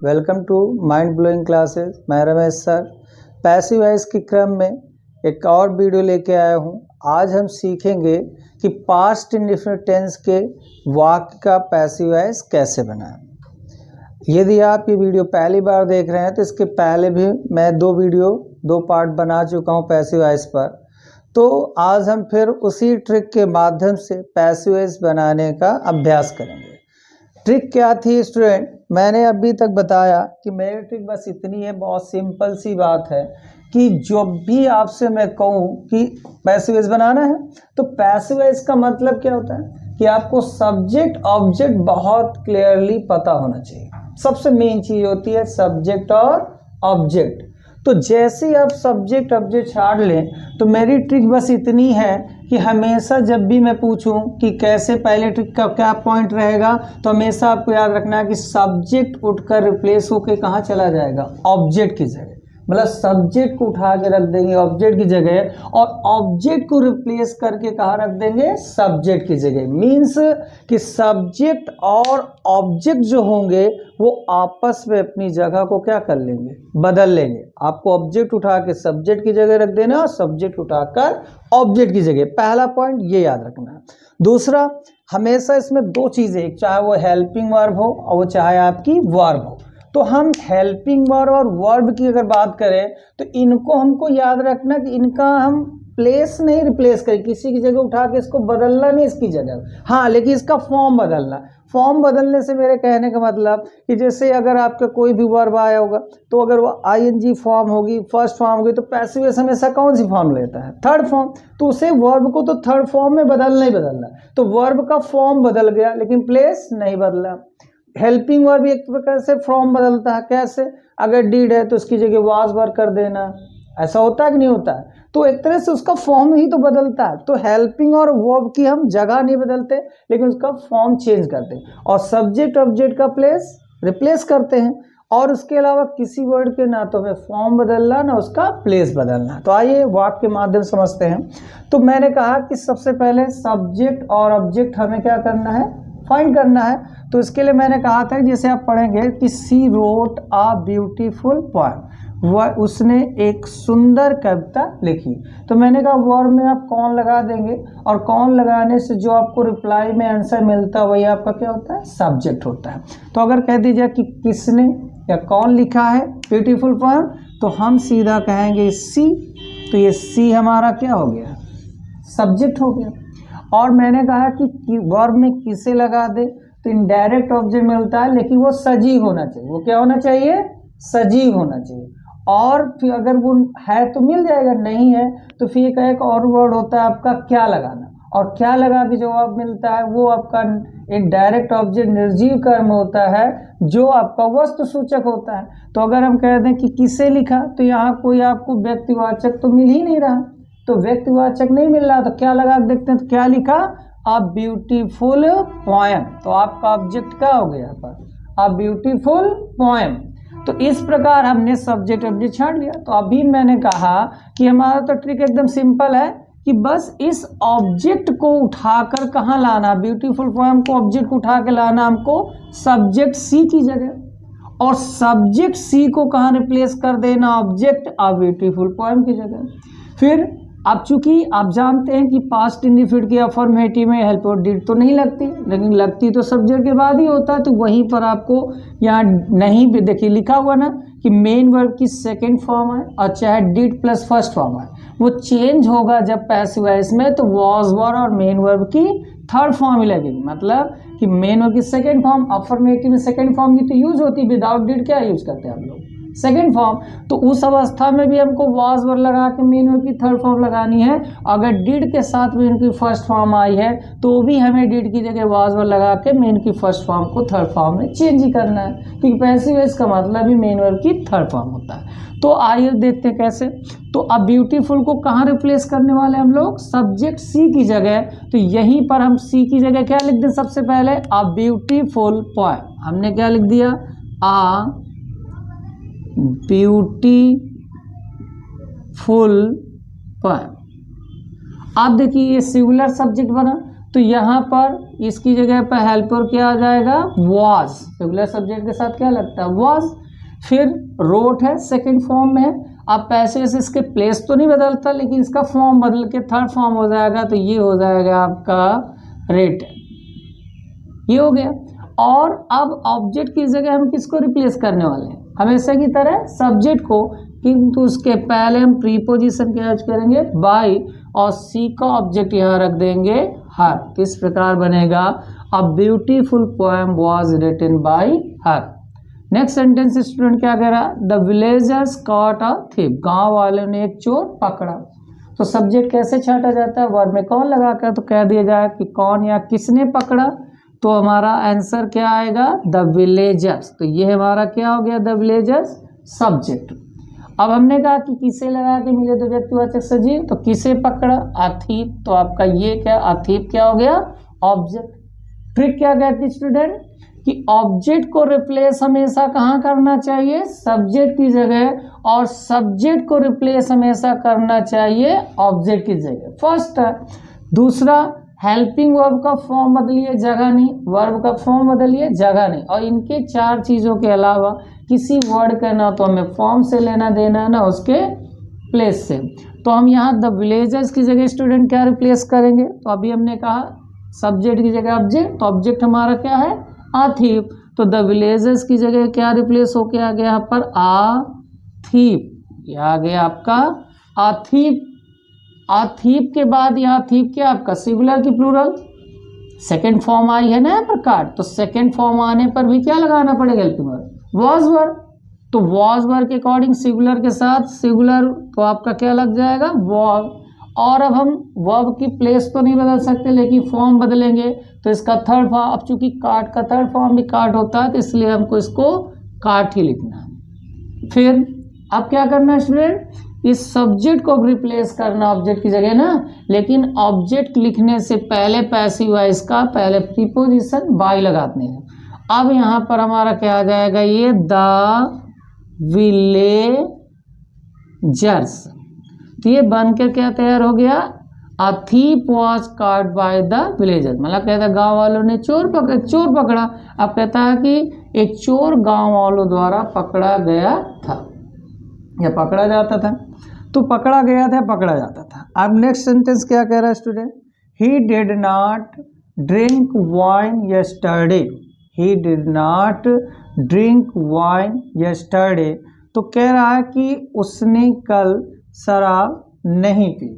Welcome to mind blowing classes. मैं Ramesh sir passive voice के क्रम में एक और वीडियो लेके आया हूँ। आज हम सीखेंगे कि पास्ट इंडेफिनिट टेंस के वाक्य का पैसिव वॉइस कैसे बनाएं। यदि आप ये वीडियो पहली बार देख रहे हैं तो इसके पहले भी मैं दो पार्ट बना चुका हूँ पैसिव वॉइस पर। तो आज हम फिर उसी ट्रिक के माध्यम से पैसिव वॉइस बनाने का अभ्यास करेंगे। ट्रिक क्या थी स्टूडेंट? मैंने अभी तक बताया कि मेरी ट्रिक बस इतनी है, बहुत सिंपल सी बात है कि जब भी आपसे मैं कहूँ कि पैसिव वॉइस बनाना है तो पैसिव वॉइस का मतलब क्या होता है कि आपको सब्जेक्ट ऑब्जेक्ट बहुत क्लियरली पता होना चाहिए। सबसे मेन चीज़ होती है सब्जेक्ट और ऑब्जेक्ट। तो जैसे ही आप सब्जेक्ट ऑब्जेक्ट छाड़ लें तो मेरी ट्रिक बस इतनी है कि हमेशा जब भी मैं पूछूं कि कैसे, पहले ट्रिक का क्या पॉइंट रहेगा, तो हमेशा आपको याद रखना है कि सब्जेक्ट उठकर रिप्लेस होकर कहाँ चला जाएगा? ऑब्जेक्ट की जगह। मतलब सब्जेक्ट को उठा के रख देंगे ऑब्जेक्ट की जगह और ऑब्जेक्ट को रिप्लेस करके कहाँ रख देंगे? सब्जेक्ट की जगह। मीन्स कि सब्जेक्ट और ऑब्जेक्ट जो होंगे वो आपस में अपनी जगह को क्या कर लेंगे? बदल लेंगे। आपको ऑब्जेक्ट उठा के सब्जेक्ट की जगह रख देना और सब्जेक्ट उठाकर ऑब्जेक्ट की जगह। पहला पॉइंट ये याद रखना है। दूसरा, हमेशा इसमें दो चीज़ें, चाहे वो हेल्पिंग वर्ब हो और वो चाहे आपकी वर्ब हो। तो हम हेल्पिंग वर्ब और वर्ब की अगर बात करें तो इनको हमको याद रखना कि इनका हम प्लेस नहीं रिप्लेस करें, किसी की जगह उठा के इसको बदलना नहीं इसकी जगह। हाँ, लेकिन इसका फॉर्म बदलना। फॉर्म बदलने से मेरे कहने का मतलब कि जैसे अगर आपका कोई भी वर्ब आया होगा तो अगर वो आईएनजी फॉर्म होगी, फर्स्ट फॉर्म होगी, तो पैसिव वॉइस हमेशा कौन सी फॉर्म लेता है? Third form. तो उसे वर्ब को तो थर्ड फॉर्म में बदलना ही बदलना। तो वर्ब का फॉर्म बदल गया लेकिन प्लेस नहीं बदला। हेल्पिंग वर्ब एक प्रकार से फॉर्म बदलता है। कैसे? अगर डीड है तो उसकी जगह वाज वर्ब कर देना। ऐसा होता है कि नहीं होता है? तो एक तरह से उसका फॉर्म ही तो बदलता है। तो हेल्पिंग और वर्ब की हम जगह नहीं बदलते लेकिन उसका फॉर्म चेंज करते हैं और सब्जेक्ट ऑब्जेक्ट का प्लेस रिप्लेस करते हैं। और उसके अलावा किसी वर्ड के ना तो हमें फॉर्म बदलना ना उसका प्लेस बदलना। तो आइए वाक्य के माध्यम समझते हैं। तो मैंने कहा कि सबसे पहले सब्जेक्ट और ऑब्जेक्ट हमें क्या करना है? फाइंड करना है। तो इसके लिए मैंने कहा था जैसे आप पढ़ेंगे कि सी रोट अ ब्यूटीफुल पोएम, वह उसने एक सुंदर कविता लिखी। तो मैंने कहा वर्ब में आप कौन लगा देंगे और कौन लगाने से जो आपको रिप्लाई में आंसर मिलता है वही आपका क्या होता है? सब्जेक्ट होता है। तो अगर कह दीजिए कि किसने या कौन लिखा है ब्यूटीफुल पोएम, तो हम सीधा कहेंगे सी। तो ये सी हमारा क्या हो गया? सब्जेक्ट हो गया। और मैंने कहा कि वर्ब में किसे लगा दे तो इनडायरेक्ट ऑब्जेक्ट मिलता है लेकिन वो सजीव होना चाहिए। वो क्या होना चाहिए? सजीव होना चाहिए। और फिर अगर वो है तो मिल जाएगा, नहीं है तो फिर एक और वर्ड होता है आपका क्या लगाना। और क्या लगा के जवाब मिलता है वो आपका इनडायरेक्ट ऑब्जेक्ट निर्जीव कर्म होता है जो आपका वस्तु सूचक होता है। तो अगर हम कह दें कि किसे लिखा तो यहाँ कोई आपको व्यक्तिवाचक तो मिल ही नहीं रहा। तो व्यक्तिवाचक नहीं मिल रहा तो क्या लगा देखते हैं। तो क्या लिखा? अ ब्यूटीफुल पोएम। तो आपका ऑब्जेक्ट क्या हो गया पर? अ ब्यूटीफुल पोएम। तो इस प्रकार हमने सब्जेक्ट ऑब्जेक्ट छाड़ लिया। तो अभी मैंने कहा कि हमारा तो ट्रिक एकदम सिंपल है कि बस इस ऑब्जेक्ट को उठाकर कहाँ लाना? ब्यूटीफुल पोएम को ऑब्जेक्ट को उठा के लाना हमको सब्जेक्ट सी की जगह, और सब्जेक्ट सी को कहाँ रिप्लेस कर देना? ऑब्जेक्ट अ ब्यूटीफुल पोएम की जगह। फिर अब चूंकि आप जानते हैं कि पास्ट इंडेफिनिट की अफर्मेटिव में हेल्प और डिड तो नहीं लगती, लेकिन लगती तो सब्जेक्ट के बाद ही होता है। तो वहीं पर आपको यहाँ नहीं भी देखिए लिखा हुआ ना कि मेन वर्ब की सेकंड फॉर्म है और चाहे डिड प्लस फर्स्ट फॉर्म है वो चेंज होगा जब पैसिव वॉइस में, तो वॉज वर्ब और मेन वर्ब की थर्ड फॉर्म ही लगेगी। मतलब कि मेन वर्ब की सेकंड फॉर्म, अफर्मेटिव में सेकंड फॉर्म की तो यूज होती है, विदाउट डिड क्या यूज करते हैं हम लोग? Second form. तो उस अवस्था में भी हमको वाज वर्ब लगा के मेन वर्ब की थर्ड फॉर्म लगानी है। अगर डिड के साथ मेन की फर्स्ट फॉर्म आई है तो भी हमें डिड की जगह वाज वर्ब लगा के मेन की फर्स्ट फॉर्म को थर्ड फॉर्म में चेंज ही करना है, क्योंकि पैसिव वॉइस का मतलब ही मेन वर्ब की थर्ड फॉर्म होता है। तो आइए देखते हैं कैसे। तो अब ब्यूटीफुल को कहाँ रिप्लेस करने वाले हम लोग? सब्जेक्ट सी की जगह। तो यहीं पर हम सी की जगह क्या लिख दें? सबसे पहले अ ब्यूटीफुल पोएम। हमने क्या लिख दिया? अ ब्यूटीफुल पोएम। अब देखिए ये सिंगुलर सब्जेक्ट बना तो यहाँ पर इसकी जगह पर हेल्पर क्या आ जाएगा, वाज। सिंगुलर सब्जेक्ट के साथ क्या लगता है, वाज। फिर रोट है, सेकंड फॉर्म में है। अब पैसिव वॉइस इसके प्लेस तो नहीं बदलता, लेकिन इसका फॉर्म बदल के थर्ड फॉर्म हो जाएगा, तो ये हो जाएगा आपका रेट। ये हो गया। और अब ऑब्जेक्ट की जगह हम किसको रिप्लेस करने वाले हैं, हमेशा की तरह सब्जेक्ट को, किंतु उसके पहले हम प्रीपोजिशन क्या यूज करेंगे, बाय, और सी का ऑब्जेक्ट यहाँ रख देंगे हर। किस प्रकार बनेगा, a beautiful poem was written by her. Next sentence student क्या कह रहा, the villagers caught a thief, गांव वालों ने एक चोर पकड़ा। तो सब्जेक्ट कैसे छाटा जाता है, वर्ब में कौन लगाकर, तो कह दिया जाए कि कौन या किसने पकड़ा, तो हमारा आंसर क्या आएगा, द विलेजर्स। तो ये हमारा क्या हो गया, द विलेजर्स सब्जेक्ट। अब हमने कहा कि किसे लगा के मिले तो व्यक्तिवाचक सजीव, तो किसे पकड़ा, अ थीफ। तो आपका ये क्या, अ थीफ क्या हो गया, ऑब्जेक्ट। ट्रिक क्या कहती है स्टूडेंट, कि ऑब्जेक्ट को रिप्लेस हमेशा कहाँ करना चाहिए, सब्जेक्ट की जगह, और सब्जेक्ट को रिप्लेस हमेशा करना चाहिए ऑब्जेक्ट की जगह, फर्स्ट है। दूसरा, हेल्पिंग वर्ब का फॉर्म बदलिए, जगह नहीं, वर्ब का फॉर्म बदलिए, जगह नहीं। और इनके चार चीज़ों के अलावा किसी वर्ड का ना तो हमें फॉर्म से लेना देना, ना उसके प्लेस से। तो हम यहाँ द विलेजर्स की जगह स्टूडेंट क्या रिप्लेस करेंगे, तो अभी हमने कहा सब्जेक्ट की जगह ऑब्जेक्ट, तो ऑब्जेक्ट हमारा क्या है, आ थीप। तो द विलेजर्स की जगह क्या रिप्लेस होके आ गया यहाँ पर, आ थीप। ये आ गया आपका आ थीप। आ थीप के बाद यहाँ थीप क्या आपका, सिंगुलर की प्लूरल, सेकेंड फॉर्म आई है ना यहाँ पर कार्ड, तो सेकेंड फॉर्म आने पर भी क्या लगाना पड़ेगा, हेल्पिंग वर्ब, वॉज वर्ब। तो वॉज वर्ब के अकॉर्डिंग सिंगुलर के साथ सिंगुलर, तो आपका क्या लग जाएगा, वॉज। और अब हम वर्ब की प्लेस तो नहीं बदल सकते, लेकिन फॉर्म बदलेंगे, तो इसका थर्ड फॉर्म, अब चूंकि कार्ड का थर्ड फॉर्म भी कार्ड होता है, तो इसलिए हमको इसको कार्ड ही लिखना है। फिर अब क्या करना है स्टूडेंट, इस सब्जेक्ट को रिप्लेस करना ऑब्जेक्ट की जगह ना, लेकिन ऑब्जेक्ट लिखने से पहले पैसिव वॉइस का पहले प्रीपोजिशन बाय लगाते हैं। अब यहाँ पर हमारा क्या आ जाएगा, ये द विलेजर्स। तो ये बनकर क्या तैयार हो गया, a thief was caught by the villagers. मतलब कहता है गांव वालों ने चोर पकड़ा। अब कहता है कि एक चोर गांव वालों द्वारा पकड़ा गया था या पकड़ा जाता था, तो पकड़ा गया था, पकड़ा जाता था। अब नेक्स्ट सेंटेंस क्या कह रहा है student, he did not drink wine yesterday, he did not drink wine yesterday. तो कह रहा है कि उसने कल शराब नहीं पी।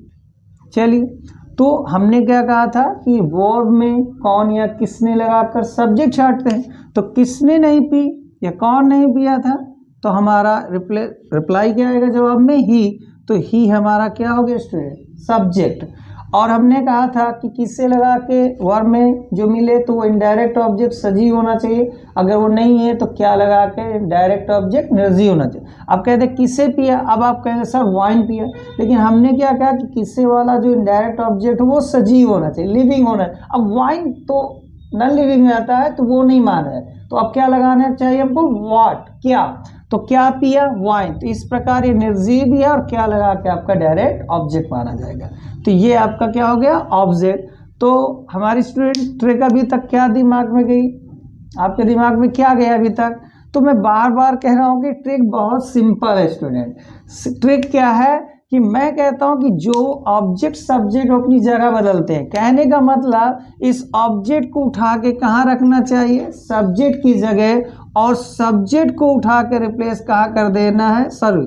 चलिए, तो हमने क्या कहा था कि वर्ब में कौन या किसने लगाकर सब्जेक्ट छांटते हैं, तो किसने नहीं पी या कौन नहीं पिया था, तो हमारा रिप्लाई क्या आएगा जवाब में, ही। तो ही हमारा क्या हो गया स्टूडेंट, सब्जेक्ट। और हमने कहा था कि किससे लगा के वर्ब में जो मिले तो वो इनडायरेक्ट ऑब्जेक्ट सजीव होना चाहिए, अगर वो नहीं है तो क्या लगा के डायरेक्ट ऑब्जेक्ट निर्जीव होना चाहिए। अब कहते हैं किससे पिया, अब आप कहेंगे सर वाइन पिया, लेकिन हमने क्या कहा कि किससे वाला जो इनडायरेक्ट ऑब्जेक्ट वो सजीव होना चाहिए, लिविंग होना है। अब वाइन तो नॉन लिविंग में आता है, तो वो नहीं मान रहे, तो अब क्या लगाना चाहिए हमको, व्हाट, क्या। तो क्या पिया, वाइन। तो इस प्रकार ये निर्जीव भी है, और क्या लगा के आपका डायरेक्ट ऑब्जेक्ट माना जाएगा। तो ये आपका क्या हो गया, ऑब्जेक्ट। तो हमारी स्टूडेंट ट्रिक अभी तक क्या दिमाग में गई, आपके दिमाग में क्या गया अभी तक, तो मैं बार बार कह रहा हूँ कि ट्रिक बहुत सिंपल है स्टूडेंट। ट्रिक क्या है कि मैं कहता हूं कि जो ऑब्जेक्ट सब्जेक्ट अपनी जगह बदलते हैं, कहने का मतलब इस ऑब्जेक्ट को उठा के कहाँ रखना चाहिए, सब्जेक्ट की जगह, और सब्जेक्ट को उठा के रिप्लेस कहाँ कर देना है, सॉरी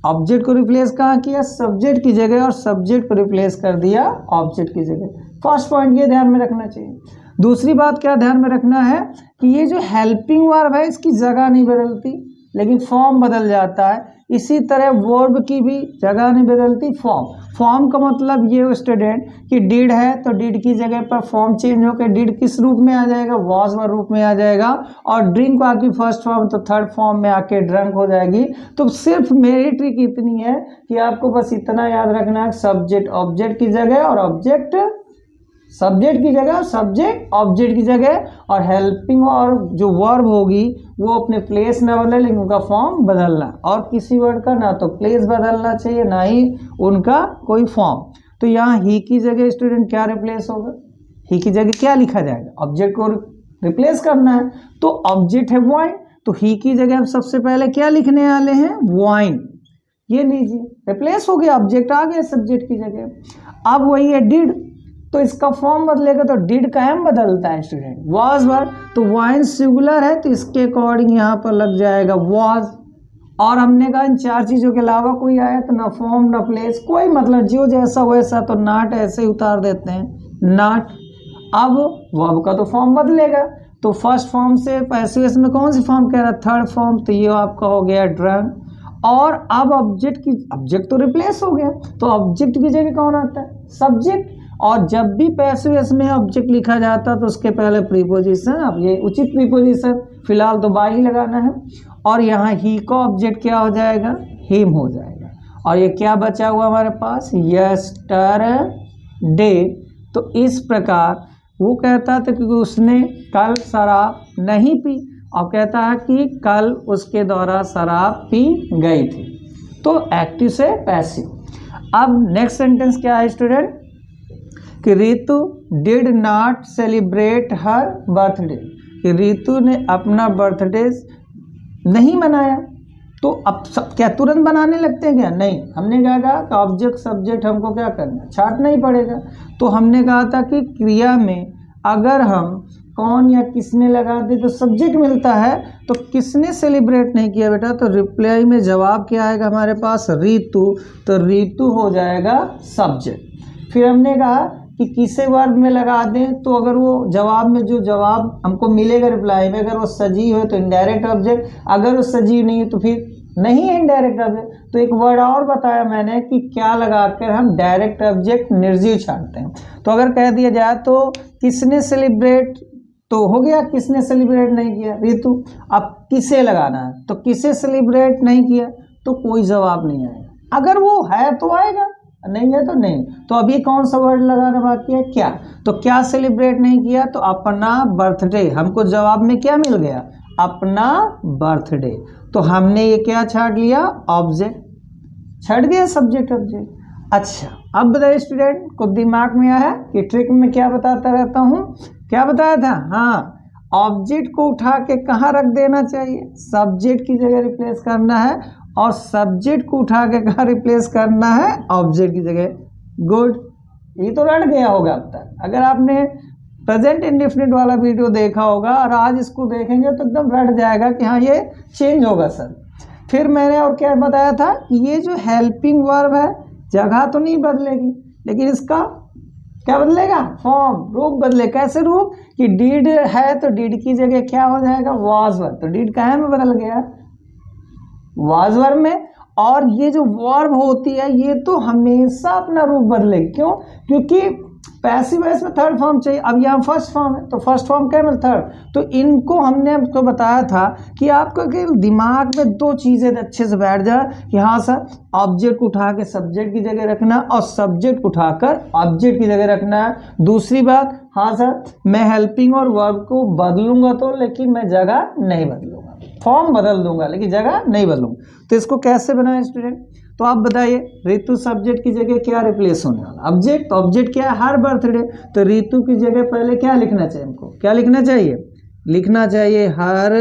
ऑब्जेक्ट को रिप्लेस कहाँ किया, सब्जेक्ट की जगह, और सब्जेक्ट को रिप्लेस कर दिया ऑब्जेक्ट की जगह। फर्स्ट पॉइंट ये ध्यान में रखना चाहिए। दूसरी बात क्या ध्यान में रखना है कि ये जो हेल्पिंग वर्ब है इसकी जगह नहीं बदलती, लेकिन फॉर्म बदल जाता है। इसी तरह वर्ब की भी जगह नहीं बदलती, फॉर्म का मतलब ये स्टूडेंट कि डिड है तो डिड की जगह पर फॉर्म चेंज होकर डिड किस रूप में आ जाएगा, वॉज वर्ब रूप में आ जाएगा, और ड्रिंक आपकी फर्स्ट फॉर्म तो थर्ड फॉर्म में आके ड्रंक हो जाएगी। तो सिर्फ मेरी ट्रिक इतनी है कि आपको बस इतना याद रखना है, सब्जेक्ट ऑब्जेक्ट की जगह, और ऑब्जेक्ट सब्जेक्ट की जगह, सब्जेक्ट ऑब्जेक्ट की जगह, और हेल्पिंग और जो वर्ब होगी वो अपने प्लेस न बदले, लेकिन उनका फॉर्म बदलना। और किसी वर्ड का ना तो प्लेस बदलना चाहिए, ना ही उनका कोई फॉर्म। तो यहाँ ही की जगह स्टूडेंट क्या रिप्लेस होगा, ही की जगह क्या लिखा जाएगा, ऑब्जेक्ट को रिप्लेस करना है, तो ऑब्जेक्ट है वाइन, तो ही की जगह हम सबसे पहले क्या लिखने वाले हैं, वाइन। ये लीजिए रिप्लेस हो गया, ऑब्जेक्ट आ गया सब्जेक्ट की जगह। अब वही है डिड, तो इसका फॉर्म बदलेगा, तो डिड का एम बदलता है स्टूडेंट, वाज वर्ब, तो वाइन सिंगुलर है तो इसके अकॉर्डिंग यहाँ पर लग जाएगा वाज। और हमने कहा इन चार चीज़ों के अलावा कोई आया तो ना फॉर्म ना प्लेस, कोई मतलब जो जैसा वैसा, तो नॉट ऐसे ही उतार देते हैं नॉट। अब वर्ब का तो फॉर्म बदलेगा, तो फर्स्ट फॉर्म से पैसिव वॉइस में कौन सी फॉर्म कह रहा है, थर्ड फॉर्म, तो ये आपका हो गया ड्रंक। और अब ऑब्जेक्ट तो रिप्लेस हो गया, तो ऑब्जेक्ट की जगह कौन आता है, सब्जेक्ट। और जब भी पैसिव वॉइस में ऑब्जेक्ट लिखा जाता है तो उसके पहले प्रीपोजिशन, अब ये उचित प्रीपोजिशन, फिलहाल तो बाय ही लगाना है। और यहाँ ही का ऑब्जेक्ट क्या हो जाएगा, हिम हो जाएगा। और ये क्या बचा हुआ हमारे पास, यस्टरडे। तो इस प्रकार वो कहता था कि उसने कल शराब नहीं पी, और कहता है कि कल उसके द्वारा शराब पी गई थी। तो एक्टिव से पैसिव। अब नेक्स्ट सेंटेंस क्या है स्टूडेंट, कि Ritu did not celebrate her birthday, कि रितु ने अपना बर्थडे नहीं मनाया। तो अब क्या तुरंत बनाने लगते हैं क्या, नहीं, हमने क्या कहा कि ऑब्जेक्ट सब्जेक्ट हमको क्या करना, छांटना ही पड़ेगा। तो हमने कहा था कि क्रिया में अगर हम कौन या किसने लगा दे तो सब्जेक्ट मिलता है, तो किसने सेलिब्रेट नहीं किया बेटा, तो रिप्लाई में जवाब क्या आएगा हमारे पास, रितु, तो रितु हो जाएगा सब्जेक्ट। फिर हमने कहा कि किसे वर्ब में लगा दें, तो अगर वो जवाब में जो जवाब हमको मिलेगा रिप्लाई में, अगर वो सजीव है तो इनडायरेक्ट ऑब्जेक्ट, अगर वो सजीव नहीं है तो फिर नहीं है इनडायरेक्ट ऑब्जेक्ट। तो एक वर्ड और बताया मैंने कि क्या लगाकर हम डायरेक्ट ऑब्जेक्ट निर्जीव छांटते हैं। तो अगर कह दिया जाए तो किसने सेलिब्रेट, तो हो गया किसने सेलिब्रेट नहीं किया, रितु। अब किसे लगाना है, तो किसे सेलिब्रेट नहीं किया, तो कोई जवाब नहीं आएगा, अगर वो है तो आएगा, नहीं है तो नहीं। तो अभी कौन सा वर्ड लगाना बाकी है, क्या, तो क्या सेलिब्रेट नहीं किया, तो अपना बर्थडे। हमको जवाब में क्या मिल गया, अपना बर्थडे। तो हमने ये क्या छाट लिया, ऑब्जेक्ट छट गया, सब्जेक्ट ऑब्जेक्ट। अच्छा अब बताइए स्टूडेंट को दिमाग में आया है कि ट्रिक में क्या बताता रहता हूँ, क्या बताया था, हाँ, ऑब्जेक्ट को उठा के कहाँ रख देना चाहिए, सब्जेक्ट की जगह रिप्लेस करना है, और सब्जेक्ट को उठा के कहाँ रिप्लेस करना है, ऑब्जेक्ट की जगह। गुड, ये तो रट गया होगा अब तक। अगर आपने प्रेजेंट इंडेफिनिट वाला वीडियो देखा होगा और आज इसको देखेंगे तो एकदम रट जाएगा कि हाँ ये चेंज होगा सर। फिर मैंने और क्या बताया था कि ये जो हेल्पिंग वर्ब है जगह तो नहीं बदलेगी, लेकिन इसका क्या बदलेगा, फॉर्म, रूप बदले। कैसे रूप, कि डिड है तो डिड की जगह क्या हो जाएगा, वाज वर्ब, तो डिड कहाँ में बदल गया, वाज वर्ब में। और ये जो वर्ब होती है ये तो हमेशा अपना रूप बदलेगी, क्यों, क्योंकि पैसिव वॉइस में थर्ड फॉर्म चाहिए। अब यहाँ फर्स्ट फॉर्म है तो फर्स्ट फॉर्म क्या है, थर्ड। तो इनको हमने आपको बताया था कि आपको केवल दिमाग में दो चीज़ें अच्छे से बैठ जाए कि हाँ सर, ऑब्जेक्ट को उठा के सब्जेक्ट की जगह रखना और सब्जेक्ट को उठाकर ऑब्जेक्ट की जगह रखना है। दूसरी बात, हाँ सर मैं हेल्पिंग और वर्ब को बदलूंगा तो, लेकिन मैं जगह नहीं बदलूंगा, फॉर्म बदल दूंगा लेकिन जगह नहीं बदलूंगा। तो इसको कैसे बनाए स्टूडेंट, तो आप बताइए, रितु सब्जेक्ट की जगह क्या रिप्लेस होने वाला, ऑब्जेक्ट। तो ऑब्जेक्ट क्या है, हर बर्थडे, तो रितु की जगह पहले क्या लिखना चाहिए हमको, क्या लिखना चाहिए, लिखना चाहिए हर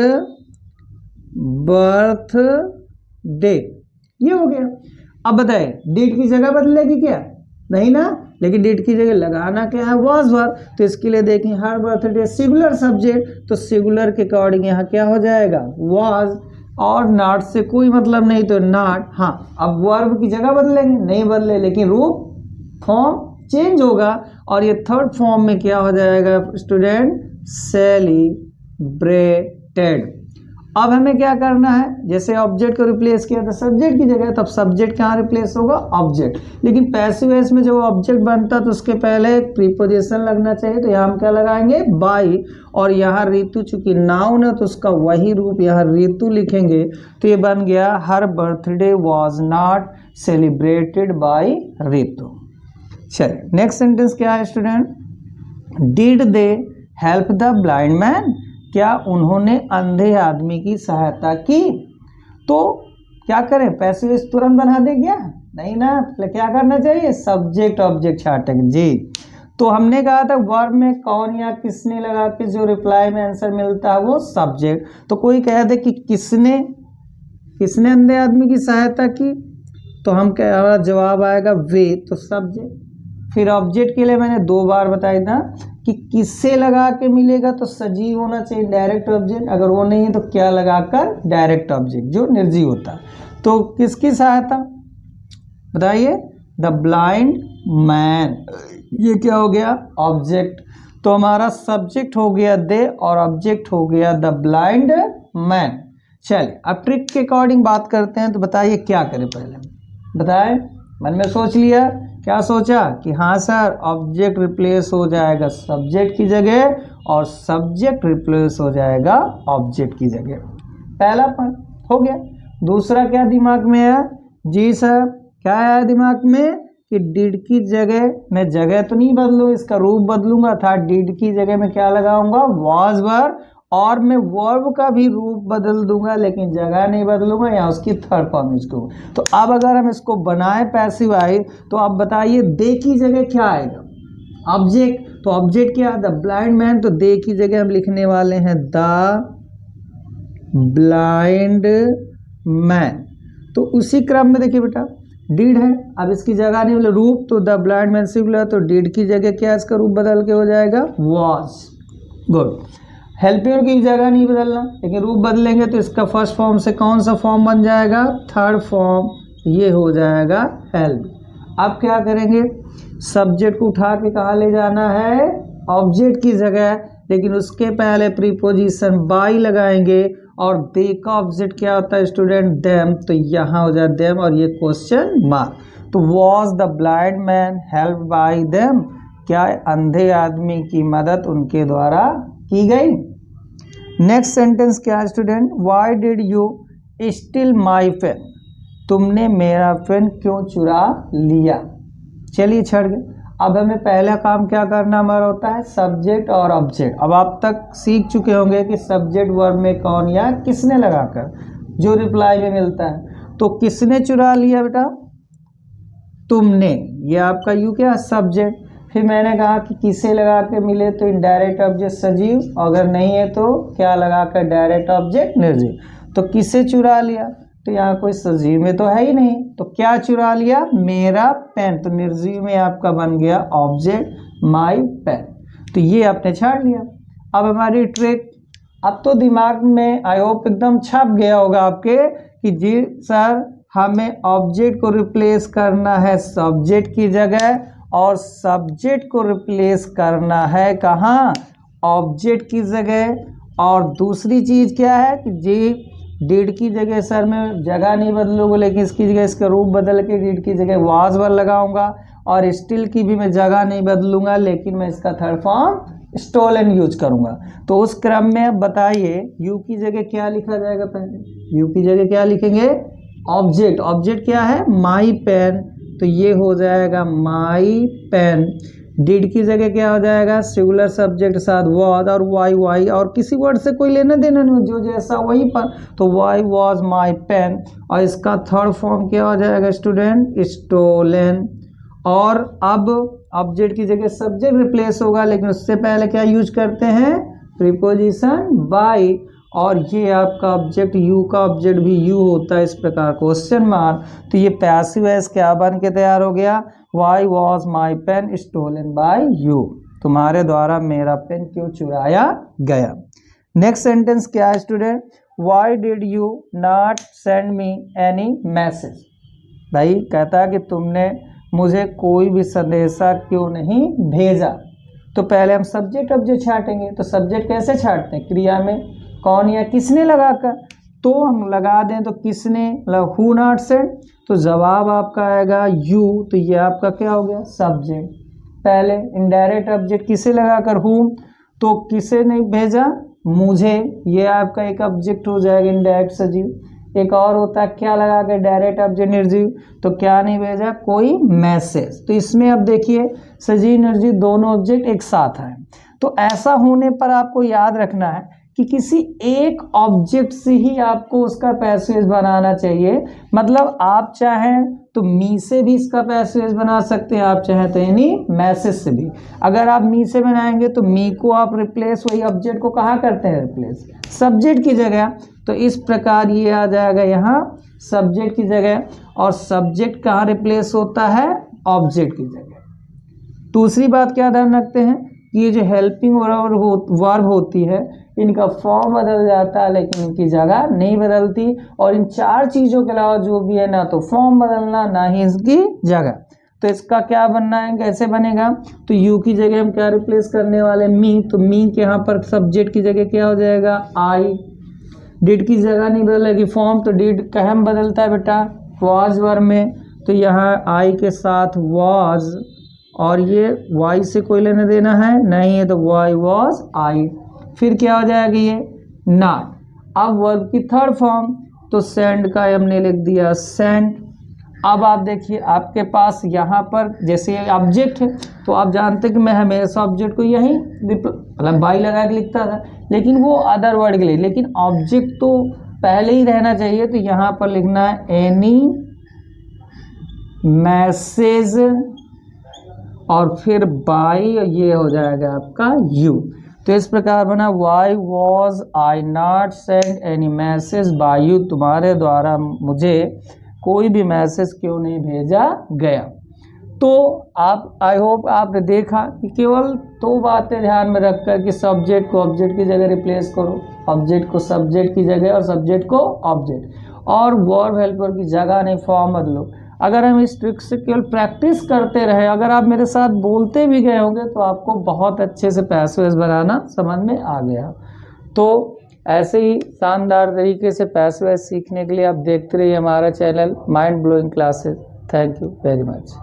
बर्थडे, ये हो गया। अब बताइए डेट की जगह बदलेगी क्या, नहीं ना, लेकिन डेट की जगह लगाना क्या है, वाज वर्ब। तो इसके लिए देखें हर बर्थडे सिंगुलर सब्जेक्ट, तो सिंगुलर के अकॉर्डिंग यहाँ क्या हो जाएगा, वाज। और नॉट से कोई मतलब नहीं तो नॉट। हाँ अब वर्ब की जगह बदलेंगे, नहीं बदले, लेकिन रूप फॉर्म चेंज होगा। और ये थर्ड फॉर्म में क्या हो जाएगा स्टूडेंट, सेलिब्रेटेड। अब हमें क्या करना है, जैसे ऑब्जेक्ट को रिप्लेस किया था सब्जेक्ट की जगह, तब सब्जेक्ट कहाँ रिप्लेस होगा, ऑब्जेक्ट। लेकिन पैसिव वॉइस में जब ऑब्जेक्ट बनता तो उसके पहले एक प्रीपोजिशन लगना चाहिए, तो यहाँ हम क्या लगाएंगे, बाई। और यहाँ ऋतु चूंकि नाउन है तो उसका वही रूप यहाँ ऋतु लिखेंगे, तो ये बन गया her birthday was not celebrated by Ritu. चलिए नेक्स्ट सेंटेंस क्या है student, did they help the blind man, क्या उन्होंने अंधे आदमी की सहायता की। तो क्या करें, पैसिव वॉइस तुरंत बना दे क्या, नहीं ना, तो क्या करना चाहिए, सब्जेक्ट ऑब्जेक्ट छाटेंगे जी। तो हमने कहा था वर्ब में कौन या किसने लगा के जो रिप्लाई में आंसर मिलता है वो सब्जेक्ट। तो कोई कह दे कि किसने अंधे आदमी की सहायता की, तो हम हमारा जवाब आएगा वे, तो सब्जेक्ट। फिर ऑब्जेक्ट के लिए मैंने 2 बार बताया था कि किससे लगा के मिलेगा, तो सजीव होना चाहिए डायरेक्ट ऑब्जेक्ट, अगर वो नहीं है तो क्या लगाकर डायरेक्ट ऑब्जेक्ट जो निर्जीव होता है। तो किसकी सहायता बताइए, द ब्लाइंड मैन, ये क्या हो गया ऑब्जेक्ट। तो हमारा सब्जेक्ट हो गया दे और ऑब्जेक्ट हो गया द ब्लाइंड मैन। चलिए अब ट्रिक के अकॉर्डिंग बात करते हैं, तो बताइए क्या करें, पहले बताएं। मन में सोच लिया, क्या सोचा कि हाँ सर ऑब्जेक्ट रिप्लेस हो जाएगा सब्जेक्ट की जगह और सब्जेक्ट रिप्लेस हो जाएगा ऑब्जेक्ट की जगह, पहला पॉइंट हो गया। दूसरा क्या दिमाग में है, जी सर क्या है दिमाग में कि डिड की जगह मैं जगह तो नहीं बदलूँ, इसका रूप बदलूंगा, था डिड की जगह में क्या लगाऊंगा वाज वर, और मैं वर्ब का भी रूप बदल दूंगा लेकिन जगह नहीं बदलूंगा या उसकी थर्ड फॉर्म यूज करूंगा। तो अब अगर हम इसको बनाए पैसिव आई, तो आप बताइए दे की जगह क्या आएगा ऑब्जेक्ट, तो ऑब्जेक्ट क्या द ब्लाइंड मैन, तो दे की जगह हम लिखने वाले हैं द ब्लाइंड मैन। तो उसी क्रम में देखिए बेटा डिड है, अब इसकी जगह नहीं बोले रूप, तो द ब्लाइंड मैन सिंगुलर, तो डिड की जगह क्या इसका रूप बदल के हो जाएगा वॉज। गुड। हेल्पिंग की जगह नहीं बदलना लेकिन रूप बदलेंगे तो इसका फर्स्ट फॉर्म से कौन सा फॉर्म बन जाएगा थर्ड फॉर्म, ये हो जाएगा हेल्प। अब क्या करेंगे, सब्जेक्ट को उठा के कहाँ ले जाना है ऑब्जेक्ट की जगह, लेकिन उसके पहले प्रीपोजिशन बाई लगाएंगे और दे का ऑब्जेक्ट क्या होता है स्टूडेंट देम, तो यहाँ हो जाए देम और ये क्वेश्चन मार्क। तो was the blind man help by them, क्या अंधे आदमी की मदद उनके द्वारा की गई। नेक्स्ट सेंटेंस क्या है student, why did you steal my pen, तुमने मेरा पेन क्यों चुरा लिया। चलिए छड़ गए। अब हमें पहला काम क्या करना हमारा होता है सब्जेक्ट और ऑब्जेक्ट। अब आप तक सीख चुके होंगे कि सब्जेक्ट वर्ब में कौन या किसने लगाकर जो रिप्लाई में मिलता है। तो किसने चुरा लिया बेटा, तुमने, ये आपका यू क्या सब्जेक्ट। फिर मैंने कहा कि किसे लगा के मिले, तो इनडायरेक्ट ऑब्जेक्ट सजीव, अगर नहीं है तो क्या लगा कर डायरेक्ट ऑब्जेक्ट निर्जीव। तो किसे चुरा लिया, तो यहाँ कोई सजीव में तो है ही नहीं, तो क्या चुरा लिया मेरा पेन, तो निर्जीव में आपका बन गया ऑब्जेक्ट माई पेन। तो ये आपने छाड़ लिया। अब हमारी ट्रिक, अब तो दिमाग में आई होप एकदम छप गया होगा आपके कि जी सर हमें ऑब्जेक्ट को रिप्लेस करना है सब्जेक्ट की जगह और सब्जेक्ट को रिप्लेस करना है कहाँ ऑब्जेक्ट की जगह। और दूसरी चीज़ क्या है कि जी डिड की जगह सर मैं जगह नहीं बदलूंगा लेकिन इसकी जगह इसका रूप बदल के डिड की जगह वाज वर लगाऊंगा, और स्टिल की भी मैं जगह नहीं बदलूंगा लेकिन मैं इसका थर्ड फॉर्म स्टोलन यूज करूंगा। तो उस क्रम में अब बताइए यू की जगह क्या लिखा जाएगा, पहले यू की जगह क्या लिखेंगे ऑब्जेक्ट, ऑब्जेक्ट क्या है माई पेन, तो ये हो जाएगा माई पेन। डिड की जगह क्या हो जाएगा सिंगुलर सब्जेक्ट साथ वाज और वाई और किसी वर्ड से कोई लेना देना नहीं, जो जैसा वही पर, तो वाई वाज माई पेन, और इसका थर्ड फॉर्म क्या हो जाएगा स्टूडेंट स्टोलन। और अब ऑब्जेक्ट की जगह सब्जेक्ट रिप्लेस होगा लेकिन उससे पहले क्या यूज करते हैं प्रीपोजिशन बाई, और ये आपका ऑब्जेक्ट यू का ऑब्जेक्ट भी यू होता है इस प्रकार क्वेश्चन मार्क। तो ये पैसिव वॉइस क्या बन के तैयार हो गया, why was my pen stolen by you, तुम्हारे द्वारा मेरा पेन क्यों चुराया गया। नेक्स्ट सेंटेंस क्या है student, why did you not send me any message, भाई कहता है कि तुमने मुझे कोई भी संदेशा क्यों नहीं भेजा। तो पहले हम सब्जेक्ट ऑब्जेक्ट छाटेंगे, तो सब्जेक्ट कैसे छाटते हैं क्रिया में कौन या किसने लगाकर, तो हम लगा दें तो किसने मतलब हु नॉट सेंड, तो जवाब आपका आएगा यू, तो ये आपका क्या हो गया सब्जेक्ट। पहले इनडायरेक्ट ऑब्जेक्ट किसे लगाकर हु, तो किसे नहीं भेजा मुझे, ये आपका एक ऑब्जेक्ट हो जाएगा इनडायरेक्ट सजीव। एक और होता है क्या लगा के डायरेक्ट ऑब्जेक्ट निर्जीव, तो क्या नहीं भेजा कोई मैसेज। तो इसमें अब देखिए सजीव निर्जीव दोनों ऑब्जेक्ट एक साथ हैं। तो ऐसा होने पर आपको याद रखना है कि कि किसी एक ऑब्जेक्ट से ही आपको उसका पैसेज बनाना चाहिए। मतलब आप चाहें तो मी से भी इसका पैसेज बना सकते हैं, आप चाहें तो यानी मैसेज से भी। अगर आप मी से बनाएंगे तो मी को आप रिप्लेस वही ऑब्जेक्ट को कहाँ करते हैं, रिप्लेस सब्जेक्ट की जगह। तो इस प्रकार ये आ जाएगा यहाँ सब्जेक्ट की जगह, और सब्जेक्ट कहाँ रिप्लेस होता है, ऑब्जेक्ट की जगह। दूसरी बात क्या ध्यान रखते हैं कि ये जो हेल्पिंग वर्ब होती है इनका फॉर्म बदल जाता है लेकिन इनकी जगह नहीं बदलती। और इन चार चीज़ों के अलावा जो भी है, ना तो फॉर्म बदलना ना ही इसकी जगह। तो इसका क्या बनना है, कैसे बनेगा, तो यू की जगह हम क्या रिप्लेस करने वाले, मी। तो मी के यहाँ पर सब्जेक्ट की जगह क्या हो जाएगा, आई। डिड की जगह नहीं बदलेगी फॉर्म, तो डिड कहम बदलता है बेटा वॉज वर्ब में। तो यहाँ आई के साथ वॉज, और ये वाई से कोई लेना देना है नहीं है, तो वाई वॉज आई। फिर क्या हो जाएगा ये नॉट। अब वर्ब की थर्ड फॉर्म, तो सेंड का हमने लिख दिया सेंड। अब आप देखिए आपके पास यहाँ पर जैसे ऑब्जेक्ट है, तो आप जानते हैं कि मैं हमेशा ऑब्जेक्ट को यहीं मतलब बाई लगा के लिखता था, लेकिन वो अदर वर्ड के लिए, लेकिन ऑब्जेक्ट तो पहले ही रहना चाहिए। तो यहाँ पर लिखना है एनी मैसेज, और फिर बाई, ये हो जाएगा आपका यू। तो इस प्रकार बना why was I not send any message bye you, तुम्हारे द्वारा मुझे कोई भी मैसेज क्यों नहीं भेजा गया। तो आप आई होप आपने देखा कि केवल दो बातें ध्यान में रखकर कि सब्जेक्ट को ऑब्जेक्ट की जगह रिप्लेस करो, ऑब्जेक्ट को सब्जेक्ट की जगह और सब्जेक्ट को ऑब्जेक्ट, और वर्ब हेल्पर की जगह नहीं फॉर्म बदलो। अगर हम इस ट्रिक से केवल प्रैक्टिस करते रहे, अगर आप मेरे साथ बोलते भी गए होंगे, तो आपको बहुत अच्छे से पैसेज बनाना समझ में आ गया। तो ऐसे ही शानदार तरीके से पैसेज सीखने के लिए आप देखते रहिए हमारा channel mind blowing classes. Thank you very much.